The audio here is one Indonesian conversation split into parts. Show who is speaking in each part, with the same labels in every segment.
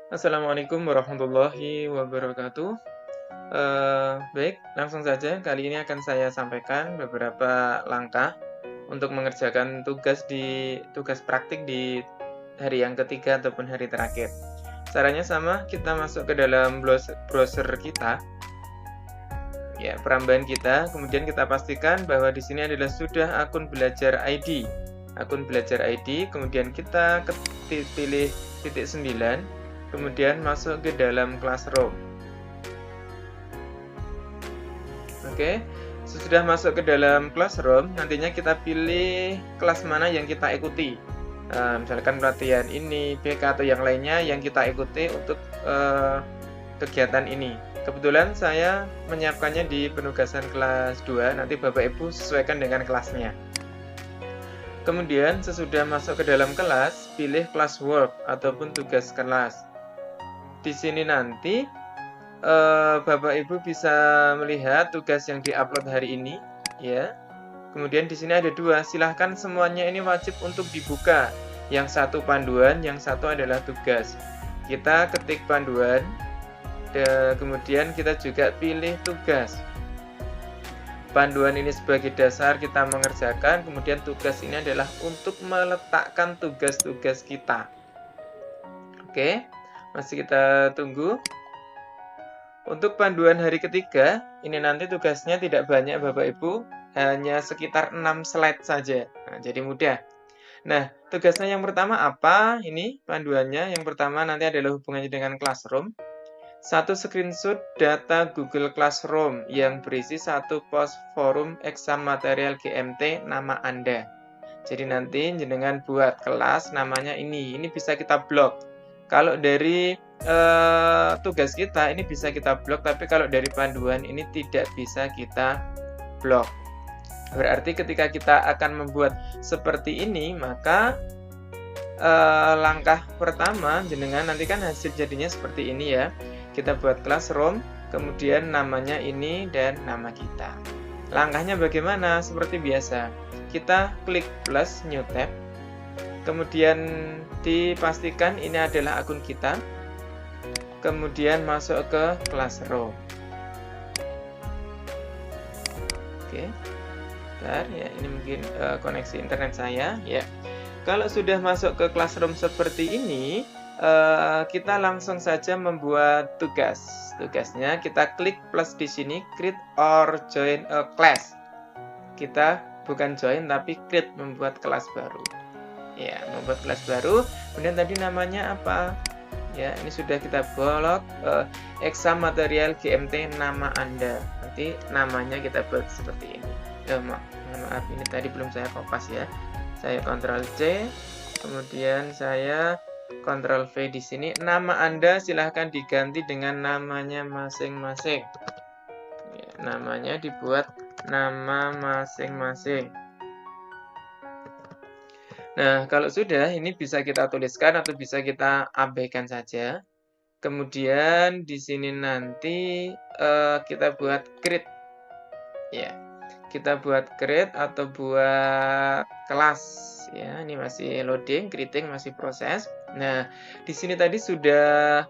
Speaker 1: Assalamualaikum warahmatullahi wabarakatuh. Baik, langsung saja kali ini akan saya sampaikan beberapa langkah untuk mengerjakan tugas praktik di hari yang ketiga ataupun hari terakhir. Caranya sama, kita masuk ke dalam browser kita, ya, perambahan kita, kemudian kita pastikan bahwa di sini adalah sudah akun belajar ID. Akun belajar ID, kemudian kita pilih titik 9, kemudian masuk ke dalam Classroom. Oke, sesudah masuk ke dalam Classroom, nantinya kita pilih kelas mana yang kita ikuti. Misalkan pelatihan ini, BK atau yang lainnya yang kita ikuti untuk kegiatan ini. Kebetulan saya menyiapkannya di penugasan kelas 2, nanti Bapak Ibu sesuaikan dengan kelasnya. Kemudian sesudah masuk ke dalam kelas, pilih classwork ataupun tugas kelas. Di sini nanti Bapak Ibu bisa melihat tugas yang diupload hari ini, ya. Kemudian di sini ada dua, silahkan semuanya ini wajib untuk dibuka. Yang satu panduan, yang satu adalah tugas. Kita ketik panduan, kemudian kita juga pilih tugas. Panduan ini sebagai dasar kita mengerjakan, kemudian tugas ini adalah untuk meletakkan tugas-tugas kita. Oke, masih kita tunggu. Untuk panduan hari ketiga, ini nanti tugasnya tidak banyak Bapak Ibu, hanya sekitar 6 slide saja. Nah, jadi mudah. Nah, tugasnya yang pertama apa? Ini panduannya. Yang pertama nanti adalah hubungannya dengan Classroom. Satu screenshot data Google Classroom yang berisi satu post forum exam material GMT nama Anda. Jadi nanti jenengan buat kelas namanya ini bisa kita blok. Kalau dari tugas kita ini bisa kita blok, tapi kalau dari panduan ini tidak bisa kita blok. Berarti ketika kita akan membuat seperti ini, maka langkah pertama jenengan nanti kan hasil jadinya seperti ini ya. Kita buat Classroom, kemudian namanya ini dan nama kita. Langkahnya bagaimana? Seperti biasa, kita klik plus new tab, kemudian dipastikan ini adalah akun kita, kemudian masuk ke Classroom. Oke, bentar ya, ini mungkin koneksi internet saya ya. Kalau sudah masuk ke Classroom seperti ini, kita langsung saja membuat tugas. Tugasnya kita klik plus di sini, create or join a class. Kita bukan join tapi create, membuat kelas baru. Ya, membuat kelas baru. Kemudian tadi namanya apa? Ya, ini sudah kita bolok exam material GMT nama Anda. Nanti namanya kita buat seperti ini. Maaf, ini tadi belum saya kopas ya. Saya Ctrl C, kemudian saya Ctrl V di sini. Nama Anda silahkan diganti dengan namanya masing-masing. Ya, namanya dibuat nama masing-masing. Nah, kalau sudah, ini bisa kita tuliskan atau bisa kita abaikan saja. Kemudian di sini nanti kita buat create. Ya, kita buat create atau buat kelas. Ya, ini masih loading, creating masih proses. Nah, di sini tadi sudah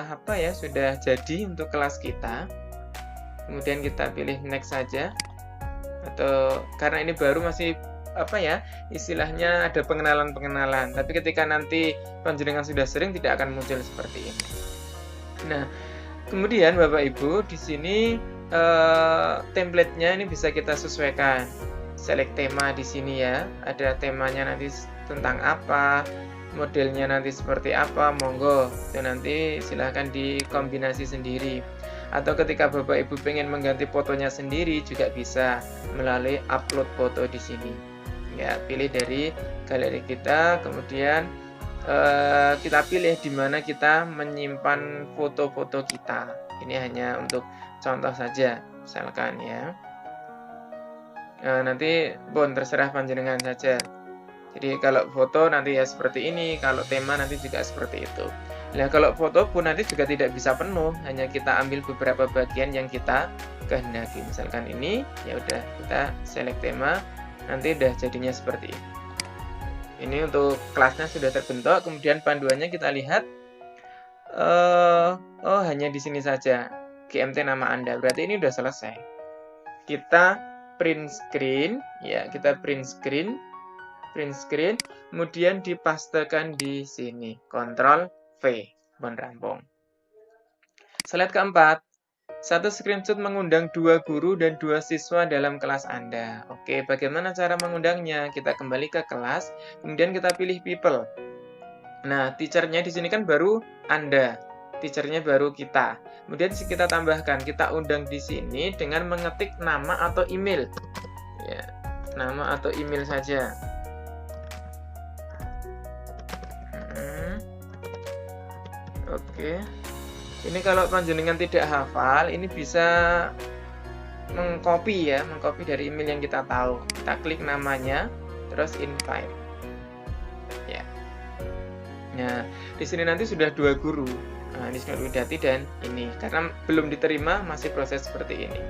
Speaker 1: apa ya? Sudah jadi untuk kelas kita. Kemudian kita pilih next saja. Atau karena ini baru masih apa ya? Istilahnya ada pengenalan-pengenalan. Tapi ketika nanti panjenengan sudah sering tidak akan muncul seperti ini. Nah, kemudian Bapak Ibu di sini template-nya ini bisa kita sesuaikan. Select tema di sini ya. Ada temanya nanti tentang apa, modelnya nanti seperti apa, monggo. Itu nanti silahkan dikombinasi sendiri. Atau ketika Bapak Ibu pengen mengganti fotonya sendiri juga bisa melalui upload foto di sini. Ya, pilih dari galeri kita, kemudian kita pilih di mana kita menyimpan foto-foto kita. Ini hanya untuk contoh saja, misalkan ya. Nanti terserah panjenengan saja. Jadi kalau foto nanti ya seperti ini, kalau tema nanti juga seperti itu. Nah, kalau foto pun nanti juga tidak bisa penuh, hanya kita ambil beberapa bagian yang kita kehendaki. Misalkan ini, ya udah kita select tema, nanti udah jadinya seperti ini. Ini untuk kelasnya sudah terbentuk, kemudian panduannya kita lihat. Oh, hanya di sini saja GMT nama Anda. Berarti ini udah selesai. Kita print screen, ya, kita print screen, kemudian dipastekan di sini. Ctrl V, rampung. Slide keempat. Satu screenshot mengundang 2 guru dan 2 siswa dalam kelas Anda. Oke, bagaimana cara mengundangnya? Kita kembali ke kelas, kemudian kita pilih people. Nah, teachernya di sini kan baru Anda, teachernya baru kita. Kemudian kita tambahkan, kita undang di sini dengan mengetik nama atau email. Ya, nama atau email saja. Oke. Ini kalau panjenengan tidak hafal, ini bisa mengcopy ya, mengcopy dari email yang kita tahu. Kita klik namanya, terus invite. Ya. Nah, di sini nanti sudah 2 guru. Nah, ini sudah Widati dan ini. Karena belum diterima, masih proses seperti ini.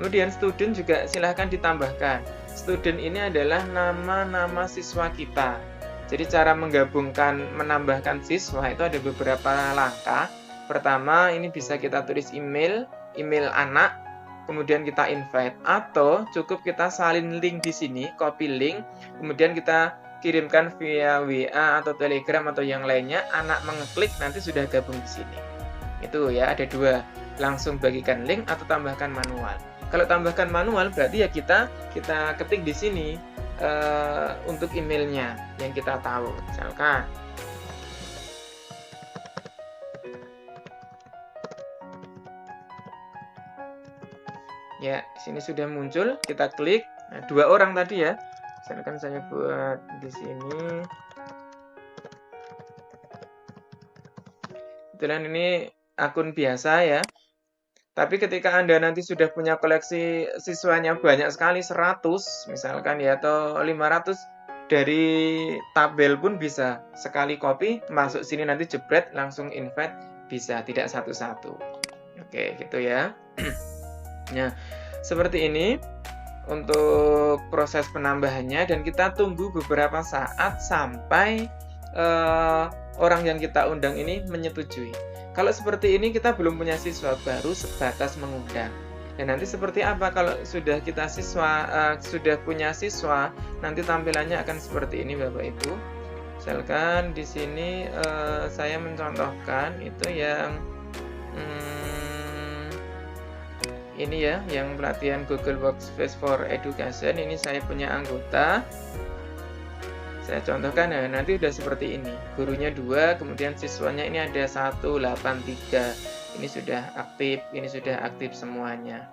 Speaker 1: Kemudian student juga silahkan ditambahkan. Student ini adalah nama-nama siswa kita. Jadi cara menggabungkan, menambahkan siswa itu ada beberapa langkah. Pertama, ini bisa kita tulis email anak, kemudian kita invite, atau cukup kita salin link di sini, copy link, kemudian kita kirimkan via WA atau Telegram atau yang lainnya, anak mengeklik nanti sudah gabung di sini. Itu ya, ada 2, langsung bagikan link atau tambahkan manual. Kalau tambahkan manual berarti ya kita ketik di sini untuk emailnya yang kita tahu, misalkan. Ya, sini sudah muncul, kita klik. Nah, 2 orang tadi ya. Misalkan saya buat di sini. Kebetulan ini akun biasa ya. Tapi ketika Anda nanti sudah punya koleksi siswanya banyak sekali, 100 misalkan ya, atau 500, dari tabel pun bisa. Sekali copy, masuk sini nanti jebret, langsung invite, bisa, tidak satu-satu. Oke, gitu ya. Nah, seperti ini untuk proses penambahannya, dan kita tunggu beberapa saat sampai orang yang kita undang ini menyetujui. Kalau seperti ini kita belum punya siswa, baru sebatas mengundang. Dan nanti seperti apa kalau sudah kita sudah punya siswa, nanti tampilannya akan seperti ini Bapak Ibu. Misalkan di sini saya mencontohkan itu yang ini ya, yang pelatihan Google Workspace for Education. Ini saya punya anggota. Saya contohkan, nah, nanti udah seperti ini. Gurunya 2, kemudian siswanya ini ada 183. Ini sudah aktif semuanya.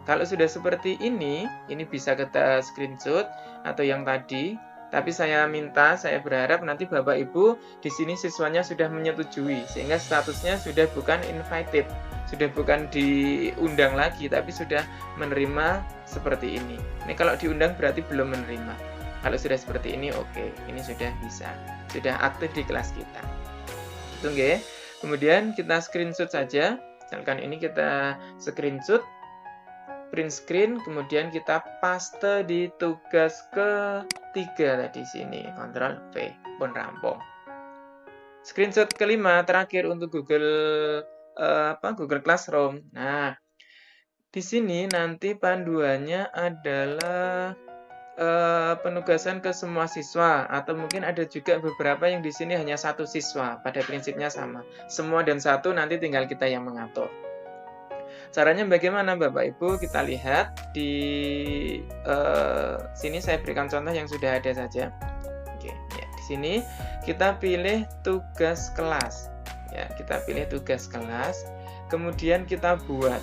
Speaker 1: Kalau sudah seperti ini bisa kita screenshot atau yang tadi. Tapi saya berharap nanti Bapak Ibu di sini siswanya sudah menyetujui, sehingga statusnya sudah bukan invited, sudah bukan diundang lagi, tapi sudah menerima seperti ini. Ini kalau diundang berarti belum menerima. Kalau sudah seperti ini, oke, ini sudah bisa, sudah aktif di kelas kita. Oke, kemudian kita screenshot saja. Misalkan ini kita screenshot, print screen, kemudian kita paste di tugas ketiga tadi sini, Ctrl V, pun rampung. Screenshot kelima terakhir untuk Google Classroom. Nah, di sini nanti panduannya adalah penugasan ke semua siswa, atau mungkin ada juga beberapa yang di sini hanya 1 siswa, pada prinsipnya sama. Semua dan 1 nanti tinggal kita yang mengatur. Caranya bagaimana Bapak Ibu? Kita lihat di sini saya berikan contoh yang sudah ada saja. Oke, ya, di sini kita pilih tugas kelas. Ya, kita pilih tugas kelas, kemudian kita buat.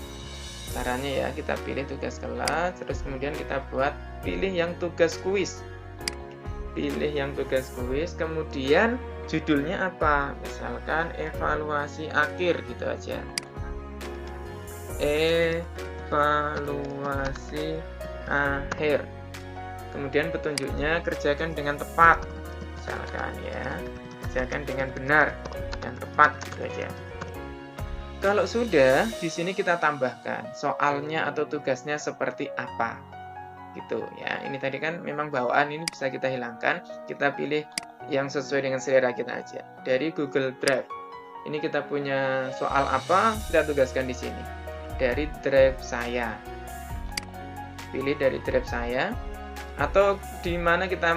Speaker 1: Caranya ya, kita pilih tugas kelas, terus kemudian kita pilih yang tugas kuis. Pilih yang tugas kuis, kemudian judulnya apa? Misalkan evaluasi akhir, gitu aja. Evaluasi akhir. Kemudian petunjuknya kerjakan dengan tepat. Misalkan ya, kerjakan dengan benar dan tepat, gitu aja. Kalau sudah, di sini kita tambahkan soalnya atau tugasnya seperti apa. Gitu ya. Ini tadi kan memang bawaan, ini bisa kita hilangkan. Kita pilih yang sesuai dengan selera kita aja. Dari Google Drive. Ini kita punya soal apa, kita tugaskan di sini. Dari drive saya. Pilih dari drive saya. Atau di mana kita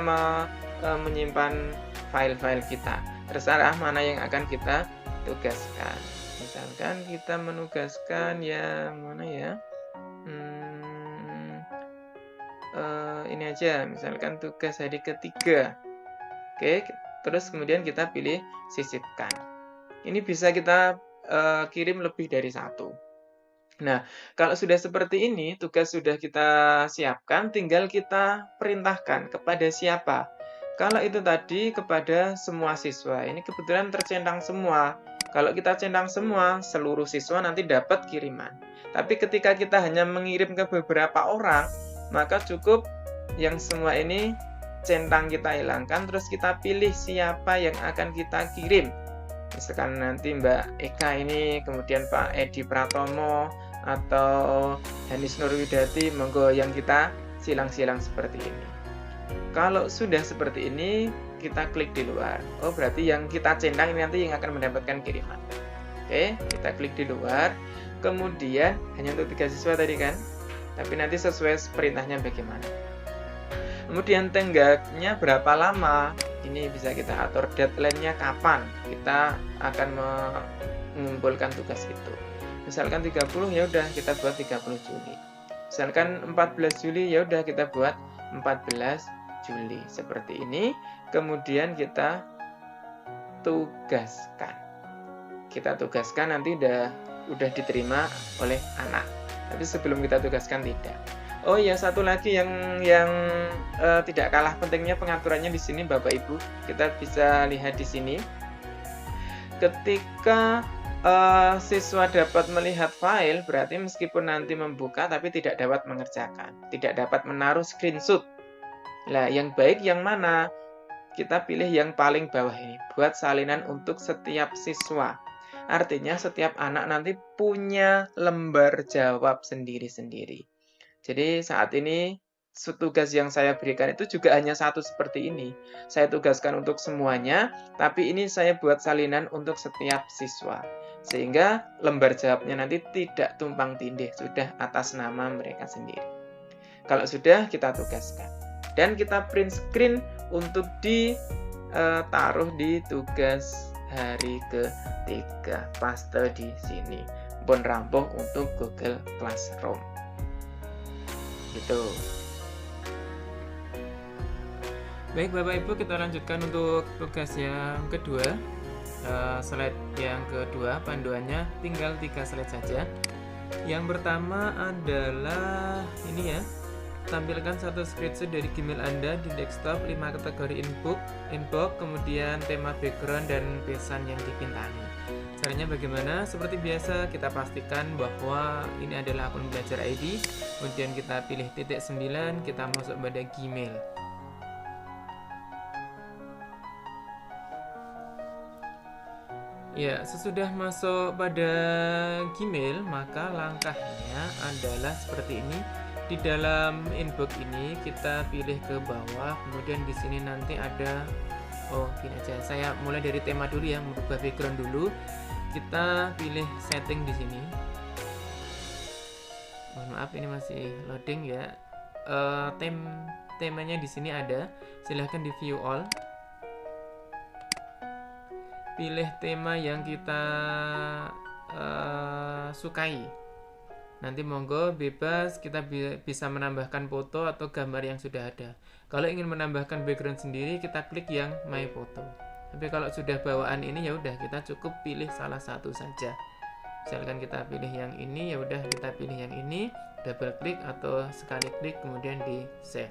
Speaker 1: menyimpan file-file kita. Terserah mana yang akan kita tugaskan. Misalkan kita menugaskan yang mana ya? Ini aja, misalkan tugas hari ketiga. Oke, terus kemudian kita pilih sisipkan. Ini bisa kita kirim lebih dari satu. Nah, kalau sudah seperti ini, tugas sudah kita siapkan, tinggal kita perintahkan kepada siapa. Kalau itu tadi kepada semua siswa, ini kebetulan tercentang semua. Kalau kita centang semua, seluruh siswa nanti dapat kiriman. Tapi ketika kita hanya mengirim ke beberapa orang, maka cukup yang semua ini centang kita hilangkan, terus kita pilih siapa yang akan kita kirim. Misalkan nanti Mbak Eka ini, kemudian Pak Edi Pratomo, atau Hanis Nurwidati, monggo yang kita silang-silang seperti ini. Kalau sudah seperti ini, kita klik di luar. Oh, berarti yang kita centang ini nanti yang akan mendapatkan kiriman. Oke, kita klik di luar. Kemudian, hanya untuk 3 siswa tadi kan? Tapi nanti sesuai perintahnya bagaimana. Kemudian tenggaknya berapa lama? Ini bisa kita atur, deadline-nya kapan kita akan mengumpulkan tugas itu. Misalkan 30, ya udah kita buat 30 Juli. Misalkan 14 Juli, ya udah kita buat 14 Juli. Seperti ini. Kemudian kita tugaskan. Kita tugaskan nanti udah diterima oleh anak. Tapi sebelum kita tugaskan tidak. Oh ya, satu lagi yang tidak kalah pentingnya pengaturannya di sini Bapak Ibu. Kita bisa lihat di sini. Ketika siswa dapat melihat file, berarti meskipun nanti membuka tapi tidak dapat mengerjakan, tidak dapat menaruh screenshot. Nah, yang baik yang mana? Kita pilih yang paling bawah ini, buat salinan untuk setiap siswa. Artinya setiap anak nanti punya lembar jawab sendiri-sendiri. Jadi saat ini tugas yang saya berikan itu juga hanya satu seperti ini. Saya tugaskan untuk semuanya, tapi ini saya buat salinan untuk setiap siswa. Sehingga lembar jawabnya nanti tidak tumpang tindih, sudah atas nama mereka sendiri. Kalau sudah, kita tugaskan. Dan kita print screen untuk ditaruh di tugas hari ketiga. Paste di sini. Pun rampung untuk Google Classroom. Gitu. Baik Bapak Ibu, kita lanjutkan untuk tugas yang kedua. Slide yang kedua, panduannya tinggal 3 slide saja. Yang pertama adalah ini ya, tampilkan satu screenshot dari Gmail Anda di desktop, 5 kategori inbox, kemudian tema background dan pesan yang dipintai. Caranya bagaimana? Seperti biasa, kita pastikan bahwa ini adalah akun belajar ID, kemudian kita pilih titik 9, kita masuk pada Gmail. Ya, sesudah masuk pada Gmail, maka langkahnya adalah seperti ini. Di dalam inbox ini kita pilih ke bawah, kemudian di sini nanti ada gini aja. Saya mulai dari tema dulu ya, merubah background dulu. Kita pilih setting di sini. Mohon maaf ini masih loading ya. Temanya di sini ada. Silahkan di view all. Pilih tema yang kita sukai. Nanti monggo bebas, kita bisa menambahkan foto atau gambar yang sudah ada. Kalau ingin menambahkan background sendiri, kita klik yang my photo. Tapi kalau sudah bawaan ini ya udah, kita cukup pilih salah satu saja. Misalkan kita pilih yang ini, ya udah kita pilih yang ini, double klik atau sekali klik kemudian di save.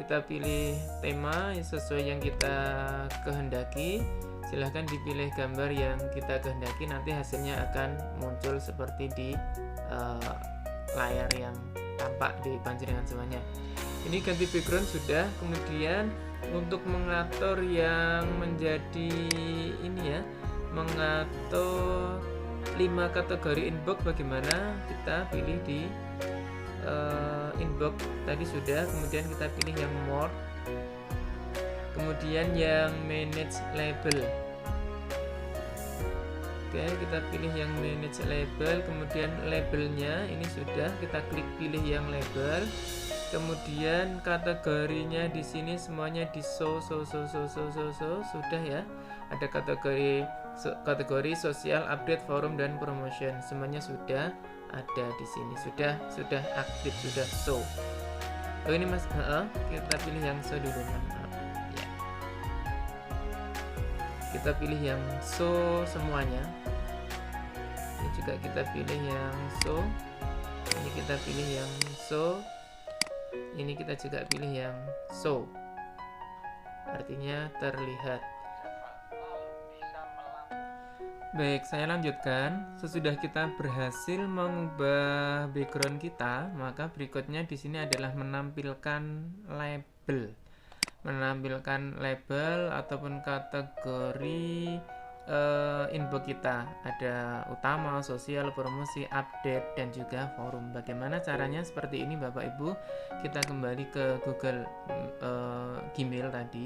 Speaker 1: Kita pilih tema sesuai yang kita kehendaki. Silahkan dipilih gambar yang kita kehendaki, nanti hasilnya akan muncul seperti di layar yang tampak di panjenengan semuanya. Ini ganti background sudah. Kemudian untuk mengatur yang menjadi ini ya, mengatur 5 kategori inbox bagaimana, kita pilih di inbox tadi sudah, kemudian kita pilih yang more, kemudian yang manage label. Oke, kita pilih yang manage label, kemudian labelnya ini sudah, kita klik pilih yang label. Kemudian kategorinya di sini semuanya di sudah ya. Ada kategori sosial, update, forum dan promotion. Semuanya sudah ada di sini. Sudah aktif, sudah show. Oh ini Mas, kita pilih yang show dulu, maaf. Ya. Kita pilih yang show semuanya. Ini juga kita pilih yang show. Ini kita pilih yang show. Ini kita juga pilih yang show, artinya terlihat. Baik, saya lanjutkan. Sesudah kita berhasil mengubah background kita, maka berikutnya di sini adalah menampilkan label ataupun kategori inbox kita. Ada utama, sosial, promosi, update, dan juga forum. Bagaimana caranya? Seperti ini Bapak Ibu. Kita kembali ke Google Gmail tadi.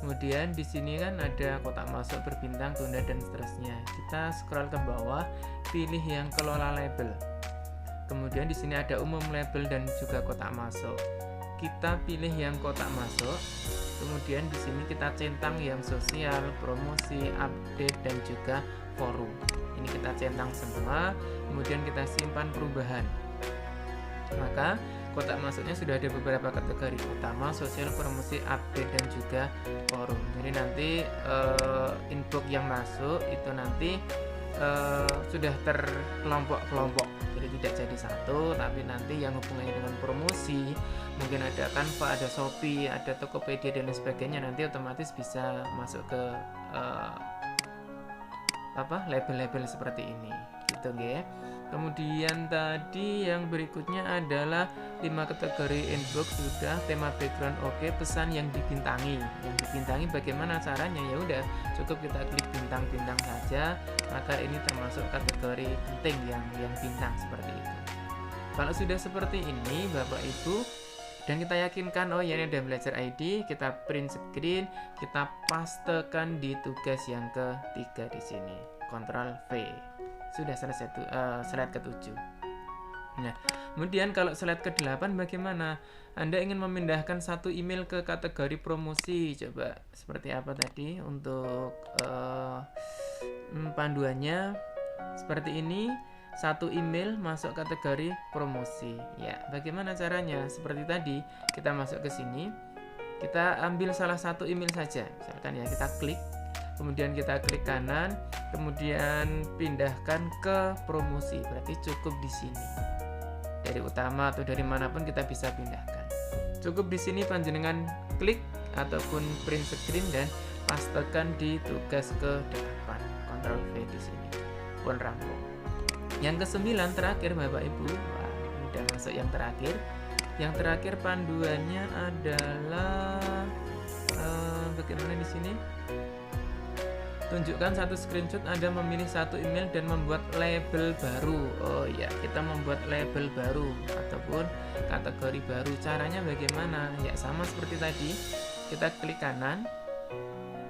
Speaker 1: Kemudian di sini kan ada kotak masuk, berbintang, tunda, dan seterusnya. Kita scroll ke bawah, pilih yang kelola label. Kemudian di sini ada umum, label, dan juga kotak masuk. Kita pilih yang kotak masuk. Kemudian di sini kita centang yang sosial, promosi, update, dan juga forum. Ini kita centang semua, kemudian kita simpan perubahan. Maka kotak masuknya sudah ada beberapa kategori: utama, sosial, promosi, update, dan juga forum. Jadi nanti inbox yang masuk itu nanti sudah terkelompok-kelompok, jadi tidak jadi satu, tapi nanti yang hubungannya dengan promosi, mungkin ada Canva, ada Shopee, ada Tokopedia, dan lain sebagainya, nanti otomatis bisa masuk ke label-label seperti ini, gitu ya. Kemudian tadi yang berikutnya adalah 5 kategori inbox sudah, tema background oke, pesan yang dibintangi. Yang dibintangi bagaimana caranya? Ya udah, cukup kita klik bintang-bintang saja, maka ini termasuk kategori penting yang bintang seperti itu. Kalau sudah seperti ini Bapak Ibu, dan kita yakinkan ya ini ada belajar ID, kita print screen, kita pastekan di tugas yang ketiga di sini. Ctrl V. Sudah selesai slide ke-7. Nah, kemudian kalau slide ke-8 bagaimana? Anda ingin memindahkan satu email ke kategori promosi. Coba seperti apa tadi untuk panduannya? Seperti ini, satu email masuk kategori promosi. Ya, bagaimana caranya? Seperti tadi, kita masuk ke sini, kita ambil salah satu email saja. Misalkan ya, kita klik, kemudian kita klik kanan, kemudian pindahkan ke promosi. Berarti cukup di sini. Dari utama atau dari manapun kita bisa pindahkan. Cukup di sini panjenengan klik ataupun print screen dan pastekan di tugas ke-8. Ctrl V di sini. Pun rampung. Yang ke-9 terakhir Bapak Ibu. Wah, udah masuk yang terakhir. Yang terakhir panduannya adalah bagaimana di sini? Tunjukkan satu screenshot Anda memilih satu email dan membuat label baru. Oh ya, kita membuat label baru ataupun kategori baru. Caranya bagaimana? Ya sama seperti tadi. Kita klik kanan,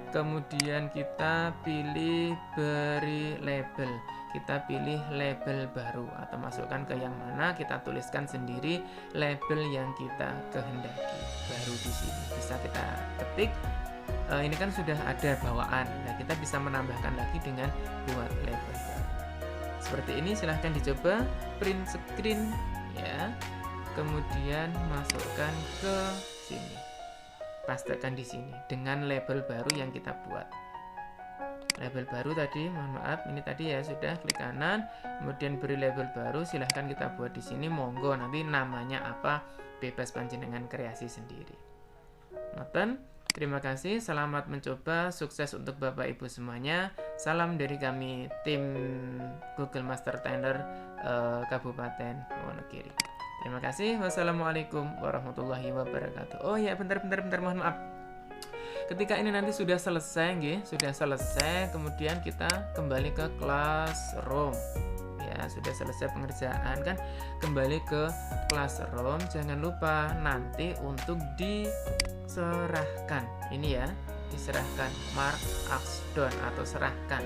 Speaker 1: kemudian kita pilih beri label. Kita pilih label baru atau masukkan ke yang mana, kita tuliskan sendiri label yang kita kehendaki. Baru di sini bisa kita ketik. Ini kan sudah ada bawaan. Nah, kita bisa menambahkan lagi dengan buat label baru. Seperti ini, silahkan dicoba, print screen ya. Kemudian masukkan ke sini. Pastekan di sini dengan label baru yang kita buat. Label baru tadi, mohon maaf, ini tadi ya sudah klik kanan, kemudian beri label baru, silahkan kita buat di sini, monggo nanti namanya apa, bebas panjenengan kreasi sendiri. Noten. Terima kasih, selamat mencoba, sukses untuk Bapak Ibu semuanya. Salam dari kami tim Google Master Trainer Kabupaten Wonogiri. Terima kasih. Wassalamualaikum warahmatullahi wabarakatuh. Oh ya, bentar, mohon maaf. Ketika ini nanti sudah selesai, kemudian kita kembali ke classroom. Ya, sudah selesai pengerjaan kan, kembali ke classroom. Jangan lupa nanti untuk diserahkan. Ini ya, diserahkan, mark ask done atau serahkan.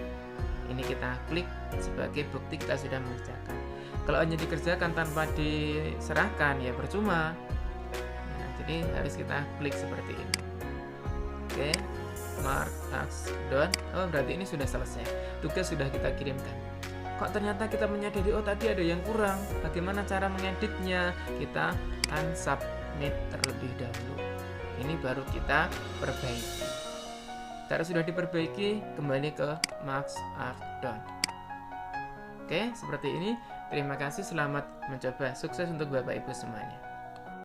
Speaker 1: Ini kita klik sebagai bukti kita sudah mengerjakan. Kalau hanya dikerjakan tanpa diserahkan ya percuma. Nah, jadi harus kita klik seperti ini. Oke, mark as done. Oh, berarti ini sudah selesai. Tugas sudah kita kirimkan. Kok ternyata kita menyadari, oh tadi ada yang kurang. Bagaimana cara mengeditnya? Kita unsubmit terlebih dahulu. Ini baru kita perbaiki. Cara sudah diperbaiki, kembali ke marks are done. Oke, seperti ini. Terima kasih, selamat mencoba. Sukses untuk Bapak Ibu semuanya.